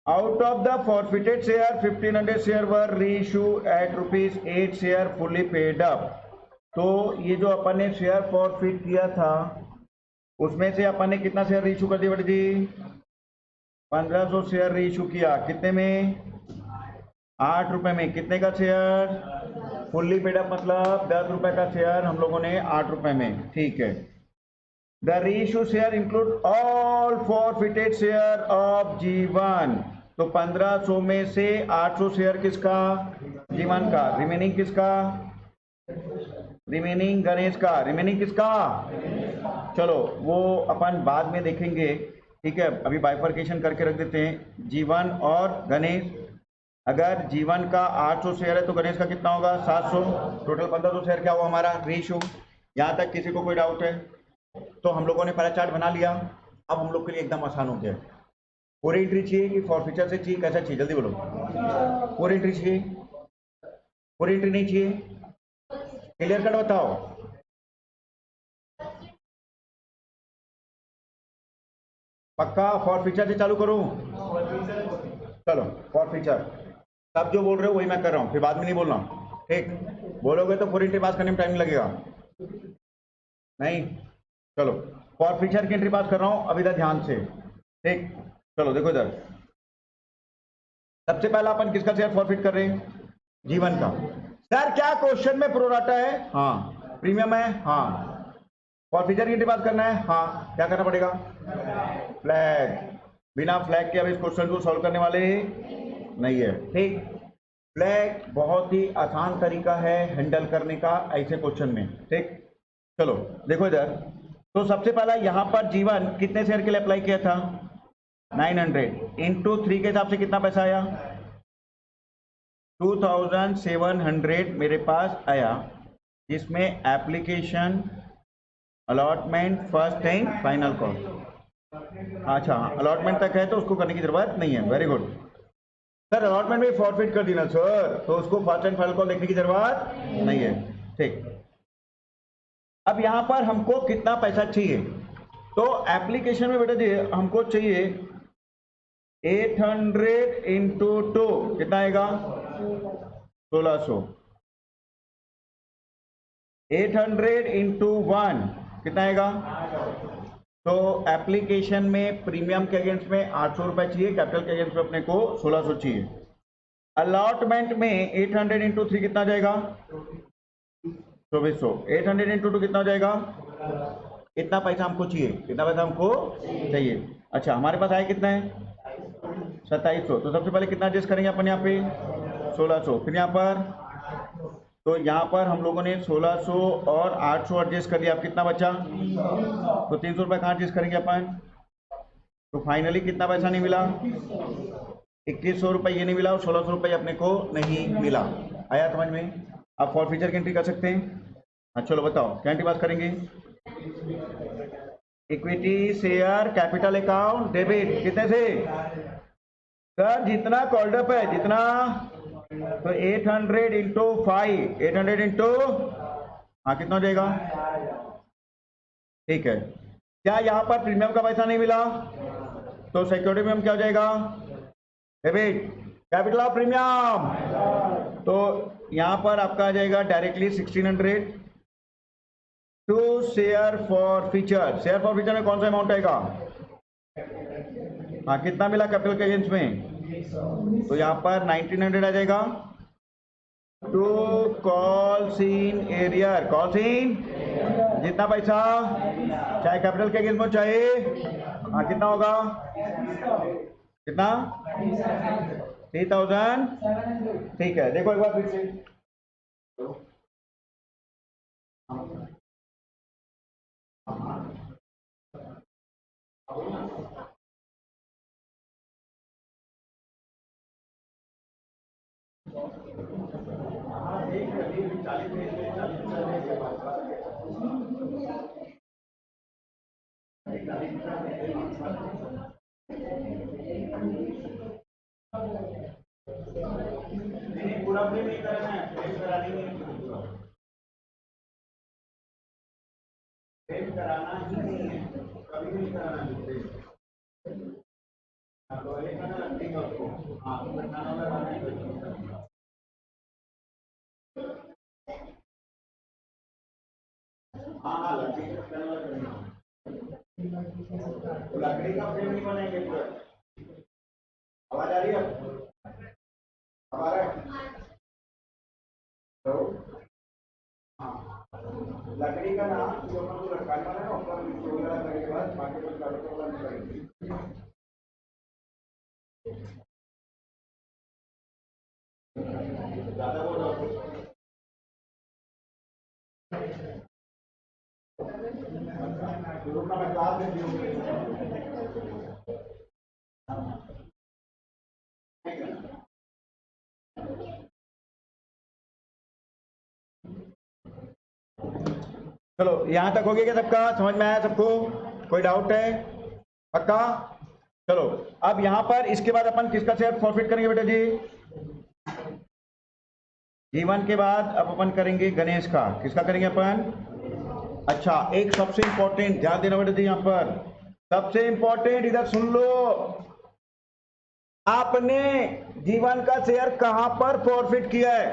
out of the forfeited share 1500 share were reissue at ₹8 share fully paid up, तो ये जो अपन ने शेयर फॉरफिट किया था उसमें से अपन ने कितना शेयर रीइश्यू कर दिया बेटे जी, 1500 शेयर रीइश्यू किया, कितने में, 8 रुपए में, कितने का शेयर, फुल्ली पेड अप मतलब 10 रुपए का शेयर हम लोगों ने 8 रुपए में। ठीक है, the reissue share include all forfeited share of जीवन, तो 1500 में से 800 शेयर किसका, जीवन का, रिमेनिंग किसका, रिमेनिंग गणेश का, रिमेनिंग किसका, चलो वो अपन बाद में देखेंगे। ठीक है, अभी बाइफर्केशन करके रख देते हैं, जीवन और गणेश, अगर जीवन का 800 शेयर है तो गणेश का कितना होगा 700, टोटल 1500 शेयर क्या हुआ हमारा रीइश्यू। यहाँ तक किसी को कोई डाउट है, तो हम लोगों ने पहला चार्ट बना लिया, अब हम लोग के लिए एकदम आसान हो गया, पूरी एंट्री चाहिए कि फॉरफिचर से चाहिए, कैसा चाहिए, जल्दी बोलो, पूरी एंट्री चाहिए, पूरी एंट्री नहीं चाहिए, क्लियर कट बताओ। पक्का फॉर फीचर से चालू करूं? चलो फॉर फीचर, सब जो बोल रहे हो वही मैं कर रहा हूं, फिर बाद में नहीं बोलना, ठीक? बोलोगे तो पूरी एंट्री पास करने में टाइम लगेगा, नहीं? चलो फॉर फीचर की एंट्री पास कर रहा हूं अब, इधर ध्यान से, ठीक? चलो देखो इधर, सबसे पहला अपन किसका शेयर फॉरफिट कर रहे हैं? जीवन का। सर क्या क्वेश्चन में प्रोराटा है? हाँ। प्रीमियम है? हाँ। फॉरफिचर की एंट्री पास करना है? हाँ। क्या करना पड़ेगा? फ्लैग। बिना फ्लैग के अब इस क्वेश्चन को सॉल्व करने वाले नहीं है, ठीक? फ्लैग बहुत ही आसान तरीका है हैंडल करने का ऐसे क्वेश्चन में, ठीक? चलो देखो इधर, तो सबसे पहला यहां पर जीवन कितने शेयर के लिए अप्लाई किया था? 900 इंटू 3 के हिसाब से कितना पैसा आया? 2700 मेरे पास आया, जिसमें application, allotment, first and final cost. अच्छा अलॉटमेंट तक है तो उसको करने की जरूरत नहीं है, वेरी गुड। सर अलॉटमेंट में फॉरफिट कर देना सर, तो उसको फर्स्ट एंड फाइनल कॉस्ट देखने की जरूरत नहीं है, ठीक? अब यहां पर हमको कितना पैसा चाहिए? तो एप्लीकेशन में बेटा जी हमको चाहिए 800 इंटू 2 कितना आएगा? 1600। 800 इंटू 1 कितना आएगा? तो एप्लीकेशन में प्रीमियम के अगेंस्ट में 800 रुपए चाहिए, कैपिटल के अगेंस्ट में अपने को 1600 चाहिए। अलॉटमेंट में 800 इंटू 3 कितना जाएगा? 2400। 800 इंटू 2 कितना हो जाएगा? इतना पैसा हमको चाहिए, कितना पैसा हमको चाहिए? अच्छा हमारे पास आया कितना है? 2700। तो सबसे पहले कितना एडजस्ट करेंगे अपन यहाँ पे? 1600। फिर यहाँ पर, तो यहाँ पर हम लोगों ने 1600 और 800 एडजस्ट कर लिया, अब कितना बचा? तो 300 रुपये कहाँ एडजस्ट करेंगे अपन? तो फाइनली कितना पैसा नहीं मिला? 2100 रुपये ये नहीं मिला और 1600 रुपये अपने को नहीं मिला। आया समझ में? आप फॉर फीचर की एंट्री कर सकते हैं। हाँ चलो बताओ क्या एंट्री पास करेंगे? Equity share capital account debit, कितने से? सर जितना कॉल्ड अप है, जितना, तो 800 इंटू 5, 800 इंटू, हाँ कितना हो जाएगा? ठीक है। क्या यहाँ पर प्रीमियम का पैसा नहीं मिला? तो सिक्योरिटी प्रीमियम क्या हो जाएगा? डेबिट कैपिटल ऑफ प्रीमियम, तो यहाँ पर आपका आ जाएगा directly 1600 to share forfeiture. Share forfeiture में कौन सा अमाउंट आएगा? हाँ कितना मिला कैपिटल के अगेंस्ट में? तो यहाँ पर 1900 आ जाएगा। To calls in arrear, calls in, जितना पैसा चाहे कैपिटल के अगेंस्ट में चाहे, हाँ कितना होगा? कितना? 3000। ठीक है देखो एक बार फिर से, पूरा नहीं करना है, कराना ही नहीं है, कभी नहीं कराना है। हाँ लकड़ी का फ्रेम नहीं बनाएंगे पूरा। आवाज आ रही है? हमारा तो हाँ लकड़ी का नाम जो हम लोग रखने वाला है, ऊपर वगैरह करने के बाद बाकी कुछ कागज वाला निकालेंगे। ज़्यादा बोल रहा हूँ मैं क्लास में चलो यहां तक हो गया क्या सबका? समझ में आया सबको? कोई डाउट है? पक्का? चलो अब यहां पर इसके बाद अपन किसका शेयर फॉरफिट करेंगे बेटा जी? जीवन के बाद अब अपन करेंगे गणेश का। किसका करेंगे अपन? अच्छा, एक सबसे इंपॉर्टेंट ध्यान देना बेटा जी, यहाँ पर सबसे इंपॉर्टेंट इधर सुन लो, आपने जीवन का शेयर कहां पर फॉरफिट किया है?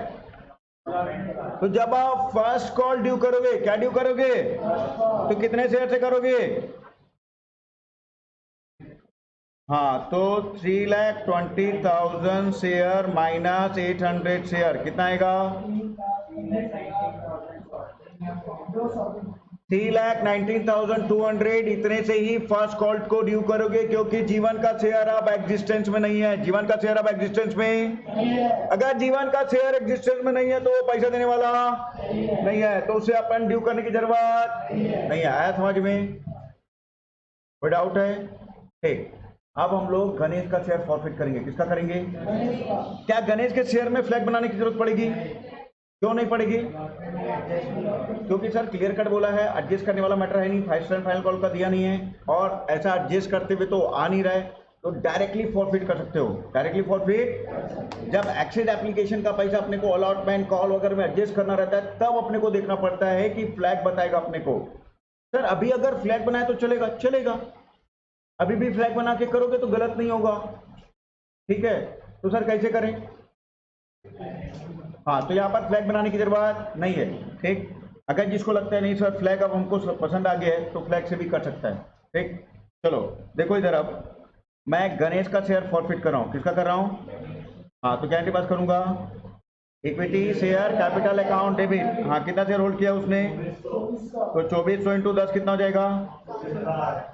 तो जब आप फर्स्ट कॉल ड्यू करोगे, क्या ड्यू करोगे? तो कितने शेयर से करोगे? हाँ, तो 3,20,000 शेयर माइनस 800 शेयर कितना आएगा? 3,19,200। इतने से ही फर्स्ट कॉल को ड्यू करोगे, क्योंकि जीवन का शेयर अब एग्जिस्टेंस में नहीं है। जीवन का शेयर अब एग्जिस्टेंस में, अगर जीवन का शेयर एग्जिस्टेंस में नहीं है तो वो पैसा देने वाला नहीं है, तो उसे अपन ड्यू करने की जरूरत नहीं है। आया समझ में? कोई डाउट है? ठीक, अब हम लोग गणेश का शेयर फॉरफिट करेंगे। किसका करेंगे? क्या गणेश के शेयर में फ्लैग बनाने की जरूरत पड़ेगी? क्यों नहीं पड़ेगी? क्योंकि सर क्लियर कट बोला है, एडजस्ट करने वाला मैटर है नहीं, फाइनल कॉल का दिया नहीं है, और ऐसा एडजस्ट करते हुए तो आ नहीं रहा है, तो डायरेक्टली फॉरफिट कर सकते हो। डायरेक्टली फॉरफिट, जब एक्सेड एप्लीकेशन का पैसा अपने को अलॉटमेंट कॉल वगैरह में एडजस्ट करना रहता है, तब अपने को देखना पड़ता है कि फ्लैग बताएगा अपने को। सर अभी अगर फ्लैग बनाए तो चलेगा, चलेगा, अभी भी फ्लैग बना के करोगे तो गलत नहीं होगा। ठीक है, तो सर कैसे करें? हाँ, तो यहाँ पर फ्लैग बनाने की जरूरत नहीं है। ठीक, अगर जिसको लगता है नहीं सर फ्लैग अब हमको पसंद आ गया है, तो फ्लैग से भी कर सकता है। ठीक, चलो देखो इधर, अब मैं गणेश का शेयर फॉरफिट कर रहा हूँ। किसका कर रहा हूँ? हाँ, तो क्या एंट्री पास करूंगा? Equity share capital account debit. हाँ, कितना शेयर होल्ड किया उसने? तो 2400 इंटू 10 कितना हो जाएगा?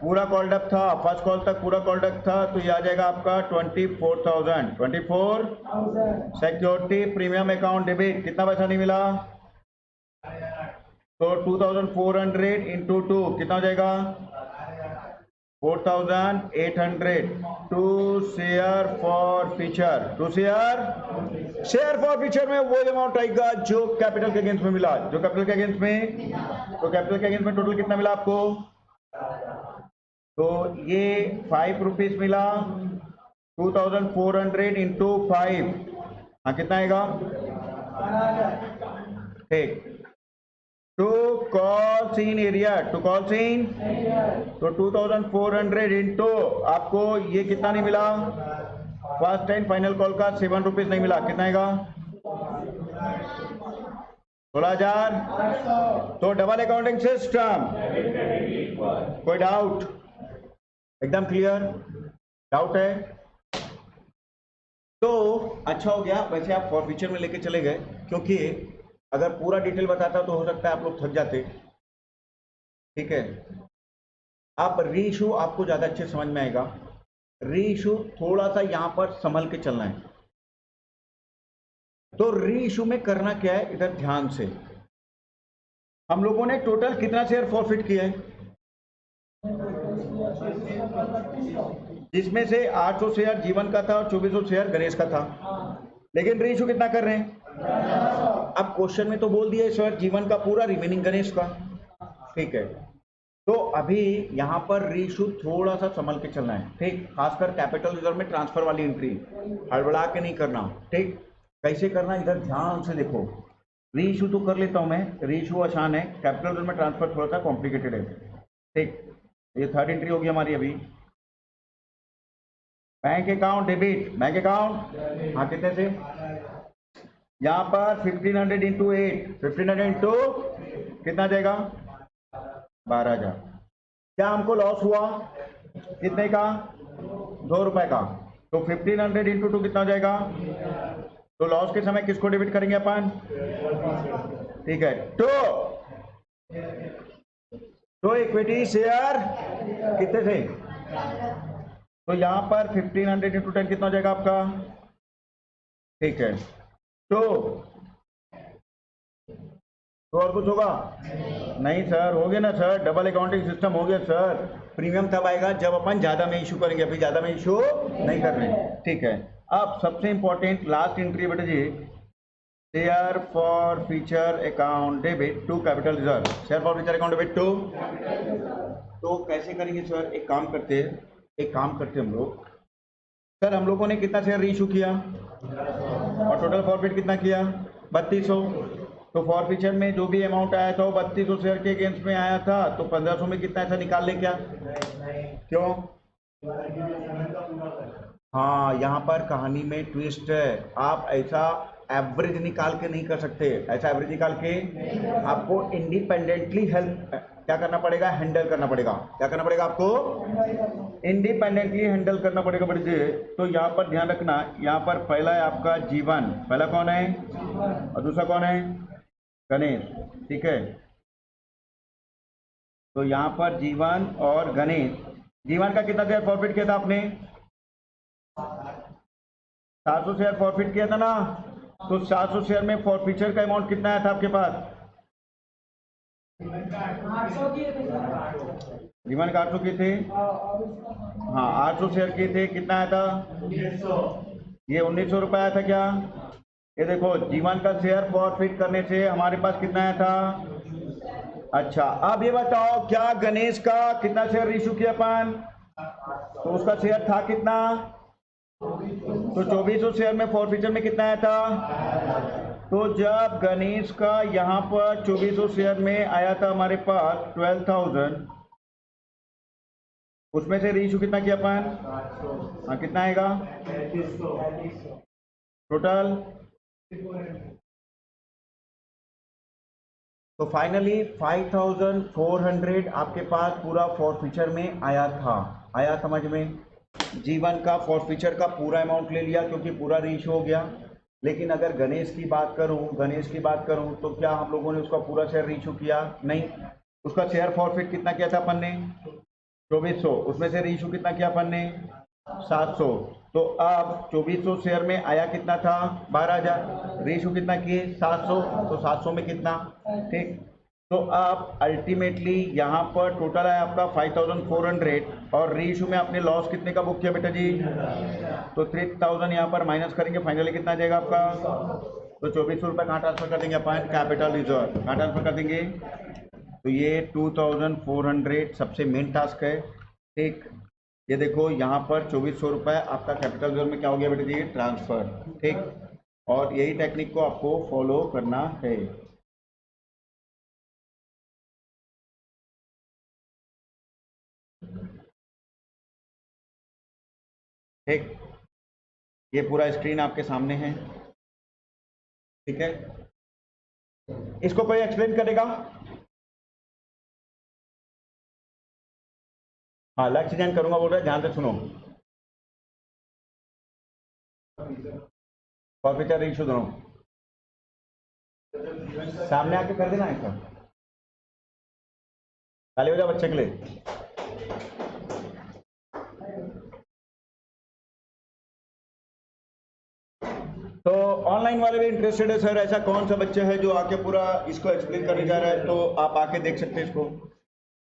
पूरा कॉल्ड अप था, फर्स्ट कॉल तक पूरा कॉल्ड अप था, तो ये आ जाएगा आपका 24,000। 24 सिक्योरिटी प्रीमियम अकाउंट डेबिट। कितना पैसा नहीं मिला? तो 2,400 इंटू 2 कितना हो जाएगा? 4,800। To share forfeiture, to share forfeiture में वो अमाउंट आएगा जो कैपिटल के अगेंस्ट में मिला, जो कैपिटल के अगेंस्ट में, तो कैपिटल के अगेंस्ट में टोटल कितना मिला आपको? तो ये 5 रुपीज मिला। 2,400 इंटू 5, हाँ कितना आएगा? ठीक, to calls in arrear, to calls in, तो 2,400 इंटू आपको ये कितना नहीं मिला? फर्स्ट एंड फाइनल कॉल का 7 रुपीज नहीं मिला, कितना आएगा? 16,000। तो डबल अकाउंटिंग सिस्टम, कोई डाउट? एकदम क्लियर? डाउट है तो अच्छा हो गया। वैसे आप फॉर फ्यूचर में लेके चले गए, क्योंकि अगर पूरा डिटेल बताता तो हो सकता है आप लोग थक जाते। ठीक है, आप री इशू आपको ज्यादा अच्छे समझ में आएगा। री इशू थोड़ा सा यहां पर संभल के चलना है। तो री इशू में करना क्या है, इधर ध्यान से, हम लोगों ने टोटल कितना शेयर फॉरफिट किया है? जिसमें से 800 शेयर जीवन का था और 2400 शेयर गणेश का था, लेकिन री इशू कितना कर रहे हैं? अब क्वेश्चन में तो बोल दिया सर जीवन का पूरा, रिमेनिंग गणेश का। ठीक है, तो अभी यहां पर री इशू थोड़ा सा संभल के चलना है। ठीक, खासकर कैपिटल रिजर्व में ट्रांसफर वाली एंट्री हड़बड़ा के नहीं करना। ठीक, कैसे करना इधर ध्यान से देखो। री इशू तो कर लेता हूं मैं, री इशू आसान है, कैपिटल रिजर्व में ट्रांसफर थोड़ा सा कॉम्प्लिकेटेड है। ठीक, ये थर्ड एंट्री होगी हमारी अभी। Bank account debit, bank account, हाँ कितने से? यहाँ पर 1500 इंटू 8, 1500 इंटू कितना जाएगा? 12,000। क्या हमको लॉस हुआ? कितने का? 2 रुपए का। तो 1500 इंटू 2 कितना हो जाएगा? तो लॉस के समय किसको डेबिट करेंगे अपन? ठीक है, तो इक्विटी शेयर कितने थे? तो यहां पर 1500 इंटू 10 कितना हो जाएगा आपका? ठीक है, तो और कुछ होगा? नहीं सर, हो गया ना सर, डबल अकाउंटिंग सिस्टम हो गया सर। प्रीमियम तब आएगा जब अपन ज्यादा में इशू करेंगे, अभी ज्यादा में इशू नहीं कर रहे हैं। ठीक है, अब सबसे इंपॉर्टेंट लास्ट एंट्री बेटा जी, share forfeiture account debit to capital reserve. Share forfeiture account debit to, तो कैसे करेंगे सर? एक काम करते हम लोग, सर हम लोगों ने कितना शेयर री इशू किया और टोटल फॉरफिट कितना किया? 3200। तो फॉरफीचर में जो भी अमाउंट आया था वो 3200 शेयर के अगेंस्ट में आया था, तो 1500 में कितना ऐसा निकाल ले क्या? क्यों? हाँ, यहाँ पर कहानी में ट्विस्ट है। आप ऐसा एवरेज निकाल के नहीं कर सकते। ऐसा एवरेज निकाल के आपको इंडिपेंडेंटली हेल्प क्या करना पड़ेगा? हैंडल करना पड़ेगा। क्या करना पड़ेगा आपको? इंडिपेंडेंटली हैंडल करना पड़ेगा बच्चे। तो यहाँ पर ध्यान रखना, यहाँ पर पहला है आपका जीवन। पहला कौन है और दूसरा कौन है? गणेश। ठीक है, तो यहाँ पर जीवन और गणेश। जीवन का कितना शेयर फॉरफिट किया था आपने? 700 शेयर फॉरफिट किया था ना। तो 700 शेयर में फॉरफीचर का अमाउंट कितना आया था आपके पास? जीवन का 800 के थे। हाँ, 800 शेयर के थे। कितना आया था? 1900। ये 1900 रुपये आया था क्या? ये देखो, जीवन का शेयर फॉरफिट करने से हमारे पास कितना आया था? अच्छा, अब ये बताओ, क्या गणेश का कितना शेयर इशू किया अपन? तो उसका शेयर था कितना? तो 2400 शेयर में फॉरफीचर में कितना आया था? तो जब गणेश का यहाँ पर 2400 शेयर में आया था हमारे पास 12,000, उसमें से रीइशू कितना किया अपन? हाँ, कितना आएगा टोटल? तो फाइनली 5400 आपके पास पूरा फॉरफीचर में आया था। आया समझ में? जीवन का फॉरफीचर का पूरा अमाउंट ले लिया क्योंकि पूरा रीइशू हो गया। लेकिन अगर गणेश की बात करूं तो क्या हम लोगों ने उसका पूरा शेयर रीइशू किया? नहीं। उसका शेयर फॉरफिट कितना किया था अपन ने? 2400। उसमें से रीइशू कितना किया अपन ने? 700। तो अब 2400 शेयर में आया कितना था? 12000। रीइशू कितना किए? 700। तो 700 में कितना? ठीक। तो अब अल्टीमेटली यहाँ पर टोटल है आपका 5400 और रीइशू में आपने लॉस कितने का बुक किया बेटा जी? तो 3000 यहाँ पर माइनस करेंगे, फाइनली कितना जाएगा आपका? तो 2400 रुपये कहाँ ट्रांसफर कर देंगे अपन? Capital reserve. कहाँ ट्रांसफर कर देंगे? तो ये 2400 सबसे मेन टास्क है। ठीक, ये देखो यहाँ पर 2400 रुपये आपका कैपिटल रिजर्व में क्या हो गया बेटा जी? ट्रांसफर। ठीक, और यही टेक्निक को आपको फॉलो करना है। ठीक, ये पूरा स्क्रीन आपके सामने है। ठीक है, इसको कोई एक्सप्लेन करेगा? हाँ, लक्ष्य जैन करूंगा बोल रहा है, ध्यान से सुनो। फॉरफीचर इशू दोनों सामने आके कर देना ऐसा। खाली हो जाओ बच्चे के लिए। तो ऑनलाइन वाले भी इंटरेस्टेड है सर, ऐसा कौन सा बच्चा है जो आके पूरा इसको एक्सप्लेन करने जा रहा है? तो आप आके देख सकते हैं इसको।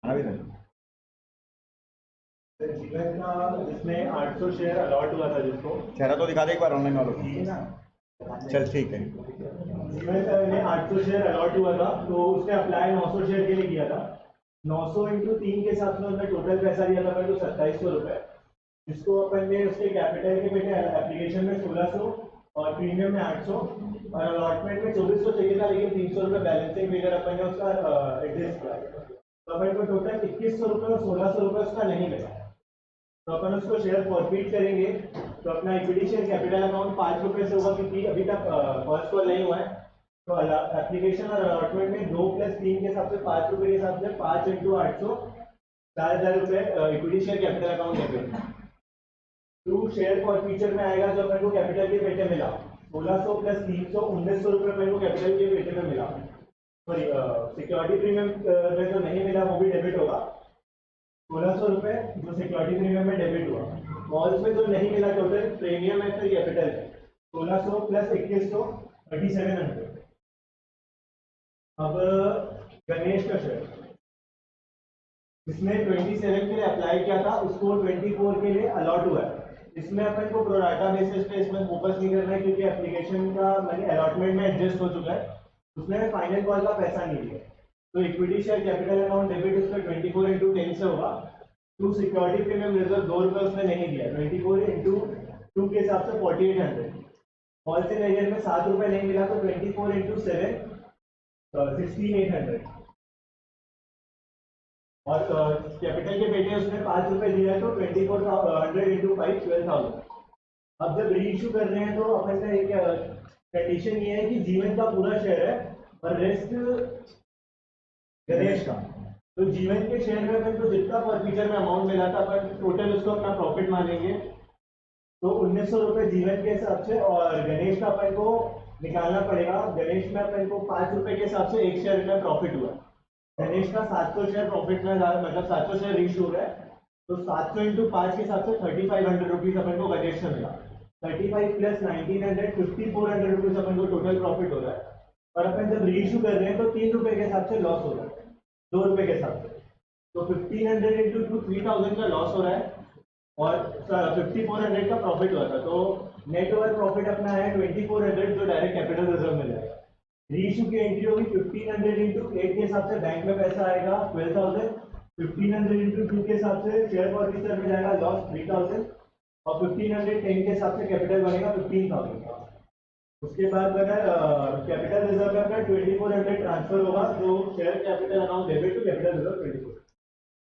हाँ भी सर, जीवन का जिसमें 800 शेयर अलॉट हुआ था जिसको, चेहरा तो दिखा दे एक बार ऑनलाइन वालों को। चल ठीक है। जीवन का में 800 शेयर अलॉट हुआ था, तो उसने अप्लाई 900 शेयर के लिए किया था। 900 इंटू 3 के साथ में उसने टोटल पैसा दिया था तो 2700 रुपये, जिसको अपन ने उसके कैपिटल के बेटे एप्लीकेशन में 1600 और प्रीमियम में 800 और अलॉटमेंट में 2400 चाहिए था, लेकिन 300 रुपये बैलेंसिंग फिगर अपन ने उसका एडजस्ट किया। तो अपन को टोटल 2100 रुपये और 1600 रुपये उसका नहीं मिला। तो अपन उसको शेयर फॉरफिट करेंगे, तो अपना इक्विटी शेयर कैपिटल अमाउंट 5 रुपये से होगा, क्योंकि अभी तक फर्स्ट कॉल नहीं हुआ है। तो एप्लीकेशन और अलॉटमेंट में 2 + 3 के हिसाब से 5 रुपये के हिसाब से 5 × 800 4000 रुपये equity share capital account debit. To share forfeiture में आएगा जो अपन को कैपिटल के बेटे मिला 1600 + 300 1900 रुपये अपन को कैपिटल के बेटे में मिला। सॉरी, सिक्योरिटी प्रीमियम में जो नहीं मिला वो भी डेबिट होगा। 1600 रुपये जो सिक्योरिटी प्रीमियम में डेबिट हुआ, और उसमें जो नहीं मिला टोटल प्रीमियम है फिर कैपिटल है 1600 + 2100 3700। अब गणेश का शेयर जिसने 27 के लिए अप्लाई किया था उसको 24 के लिए अलॉट हुआ है। इसमें अपन को प्रोराटा बेसिस पे इसमें फोकस नहीं करना है, क्योंकि एप्लीकेशन का मनी अलॉटमेंट में एडजस्ट हो चुका है, उसने फाइनल कॉल का पैसा नहीं दिया। तो equity share capital amount debit उसका 24 × 10 से होगा। टू सिक्योरिटी प्रीमियम रिजर्व 2 रुपये उसने नहीं दिया, 24 × 2 के हिसाब से 4800। होलसेल एरिया में 7 रुपए नहीं मिला तो 24 इंटू 7 16,800 और कैपिटल के पेटे उसने 5 रुपए दिया है तो 2400 इंटू 5 12,000। अब जब री इशू कर रहे हैं तो अपन का एक कंडीशन ये है कि जीवन का पूरा शेयर है और रेस्ट गणेश का। तो जीवन के शेयर में अपन को जितना पर फीचर में अमाउंट मिला था अपन टोटल उसको अपना प्रॉफिट मानेंगे। तो 1900 रुपए जीवन के हिसाब से और गणेश का अपन को निकालना पड़ेगा। गणेश में अपन को 5 रुपए के हिसाब से एक शेयर में प्रॉफिट हुआ। गणेश का 700 शेयर प्रॉफिट में मतलब 700 शेयर रीच हो रहा है तो 700 इंटू 5 के हिसाब से 3500 रुपीज अपन को गणेश से मिला। 35 प्लस 1900 5400 रुपीज अपन को टोटल प्रॉफिट हो रहा है। और अपन जब री इशू कर रहे हैं तो 3 रुपए के हिसाब से लॉस हो रहा है 2 रुपए के हिसाब से। तो 1500 इंटू 3000 का लॉस हो रहा है और 5400 का प्रॉफिट हुआ था। तो नेट ओवर प्रॉफिट अपना है 2400 जो डायरेक्ट कैपिटल रिजर्व में जाएगा। री इशू की एंट्री होगी 1500 इंटू 8 के हिसाब से बैंक में पैसा आएगा 12,000। 1500 इंटू 2 के हिसाब से शेयर फॉरफीचर में जाएगा लॉस 3,000 और 1510 के हिसाब से कैपिटल बनेगा 15,000। उसके बाद अगर कैपिटल रिजर्व में अपना 2400 ट्रांसफर होगा तो share capital amount debit to capital reserve 24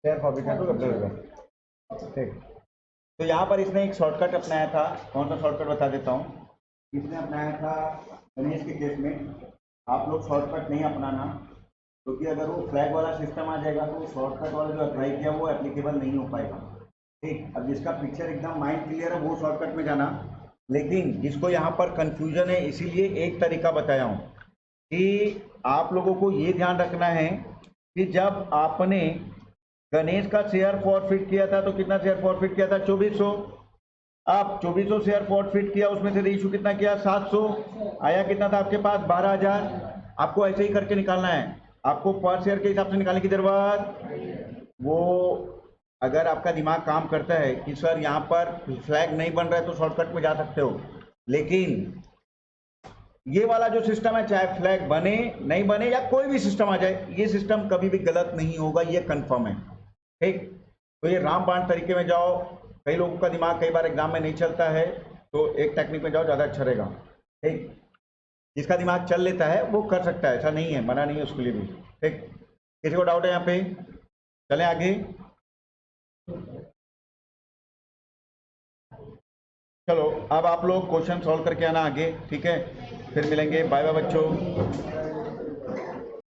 share forfeiture to capital reserve. ठीक, तो यहाँ पर इसने एक शॉर्टकट अपनाया था। कौन सा शॉर्टकट बता देता हूँ। इसने अपनाया था गणेश के केस में। आप लोग शॉर्टकट नहीं अपनाना क्योंकि अगर वो फ्लैग वाला सिस्टम आ जाएगा तो शॉर्टकट वाला जो अप्लाई किया वो एप्लीकेबल नहीं हो पाएगा। ठीक, अब जिसका पिक्चर एकदम माइंड क्लियर है वो शॉर्टकट में जाना। लेकिन जिसको यहाँ पर कंफ्यूजन है इसीलिए एक तरीका बताया हूँ कि आप लोगों को ये ध्यान रखना है कि जब आपने गणेश का शेयर फॉरफिट किया था तो कितना शेयर फॉरफिट किया था 2400। आप 2400 शेयर फॉरफिट किया उसमें से रीइशू कितना किया 700 आया कितना था आपके पास 12,000। आपको ऐसे ही करके निकालना है। आपको पर शेयर के हिसाब से निकालने की जरूरत वो अगर आपका दिमाग काम करता है कि सर यहाँ पर फ्लैग नहीं बन रहा है तो शॉर्टकट में जा सकते हो। लेकिन ये वाला जो सिस्टम है चाहे फ्लैग बने नहीं बने या कोई भी सिस्टम आ जाए ये सिस्टम कभी भी गलत नहीं होगा, ये कंफर्म है। ठीक, तो ये रामबाण तरीके में जाओ। कई लोगों का दिमाग कई बार एग्जाम में नहीं चलता है तो एक टेक्निक में जाओ ज़्यादा अच्छा रहेगा। ठीक, जिसका दिमाग चल लेता है वो कर सकता है, ऐसा नहीं है, मना नहीं है उसके लिए भी। ठीक, किसी को डाउट है यहाँ पे? चलें आगे। चलो अब आप लोग क्वेश्चन सॉल्व करके आना आगे। ठीक है, फिर मिलेंगे। बाय बाय बच्चों।